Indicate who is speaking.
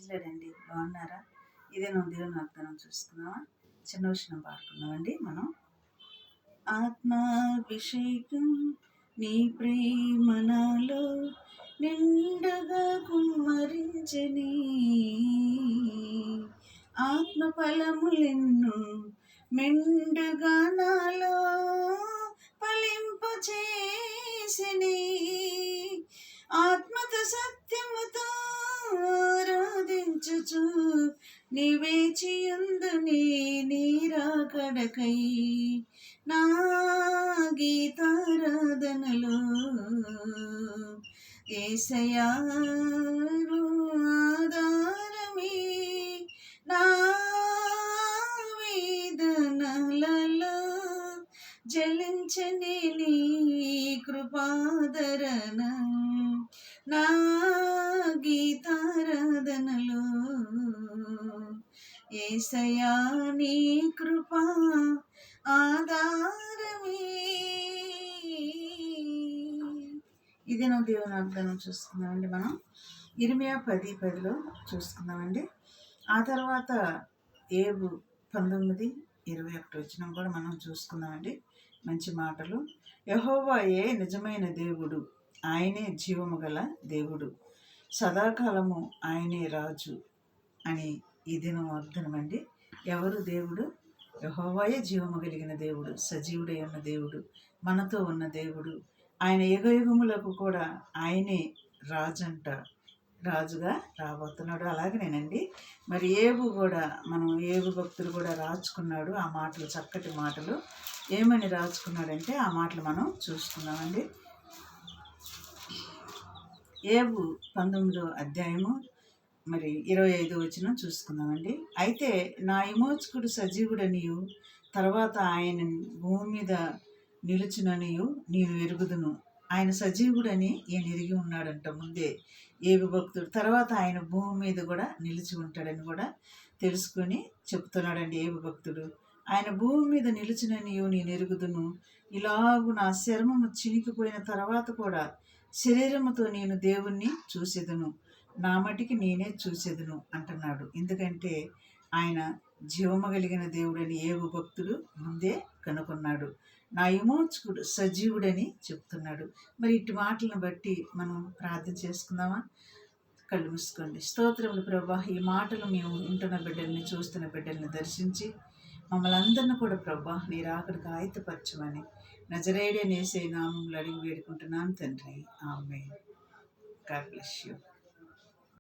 Speaker 1: ప్రైజ్లాడండి. బాగున్నారా? ఇదే నువ్వు దేవుని వాగ్దానం చూస్తున్నావా? చిన్న విషయం పాడుకున్నామండి మనం. ఆత్మాభిషేకం నీ ప్రేమ నాలో నిండుగా కుమ్మరించని, ఆత్మ ఫలములెన్ను మెండుగా నాలో ఫలింపచేసిని, ఆత్మతో సత్యముతో ఆరాధించుచు నివేచియుందుని నీరాకడకై నా గీతారాధనలో యేసయ్యా ఆధారమే, నా వేదనలలో జలించని నీ కృపాదరణ, నా గీతారాధనలో యేసయ్యా నీ కృపా ఆధారమే. ఇది నువ్వు దేవుని వాగ్దానం చూసుకున్నామండి. మనం ఇర్మియా 10:10 చూసుకున్నామండి. ఆ తర్వాత ఏబు 19:21 కూడా మనం చూసుకున్నామండి. మంచి మాటలు. యెహోవాయే నిజమైన దేవుడు, ఆయనే జీవము గల దేవుడు, సదాకాలము ఆయనే రాజు అని ఈ దినం వాగ్దానమండి. ఎవరు దేవుడు? యెహోవాయే జీవము కలిగిన దేవుడు, సజీవుడై ఉన్న దేవుడు, మనతో ఉన్న దేవుడు. ఆయన యుగయుగములకు కూడా ఆయనే రాజంట, రాజుగా రాబోతున్నాడు. అలాగనేనండి మరి ఏబు కూడా, మనం ఏబు భక్తులు కూడా రాచుకున్నాడు ఆ మాటలు, చక్కటి మాటలు. ఏమని రాచుకున్నాడంటే ఆ మాటలు మనం చూసుకున్నామండి. ఏబు 19వ అధ్యాయము మరి 25వ చూసుకుందామండి. అయితే నా విమోచకుడు సజీవుడనియు, తర్వాత ఆయన భూమి మీద నిలుచుననియు నేను ఎరుగుదును. ఆయన సజీవుడని ఈయన ఎరిగి ఉన్నాడంట ముందే ఏబు భక్తుడు. తర్వాత ఆయన భూమి మీద కూడా నిలిచి ఉంటాడని కూడా తెలుసుకొని చెప్తున్నాడండి ఏబు భక్తుడు. ఆయన భూమి మీద నిలిచిననియు నేను ఎరుగుదును, ఇలాగు నా చర్మము చినికిపోయిన తర్వాత కూడా శరీరముతో నేను దేవుణ్ణి చూసేదను, నా మటికి నేనే చూసేదను అంటున్నాడు. ఎందుకంటే ఆయన జీవము కలిగిన దేవుడని ఏబు భక్తుడు ముందే కనుగొన్నాడు. నా విమోచకుడు సజీవుడని చెప్తున్నాడు. మరి ఇటు మాటలను బట్టి మనం ప్రార్థన చేసుకుందామా? కళ్ళు మూసుకోండి. స్తోత్రములు ప్రభా, ఈ మాటలు మేము వింటున్న బిడ్డల్ని, చూస్తున్న బిడ్డల్ని దర్శించి మమ్మల్ని అందరిని కూడా ప్రభా నీ రాకడికి ఆయుధపరచమని నజరేయుడైన యేసయ్య నామములో అడిగి వేడుకుంటున్నాను తండ్రి. ఆమేన్. God bless you.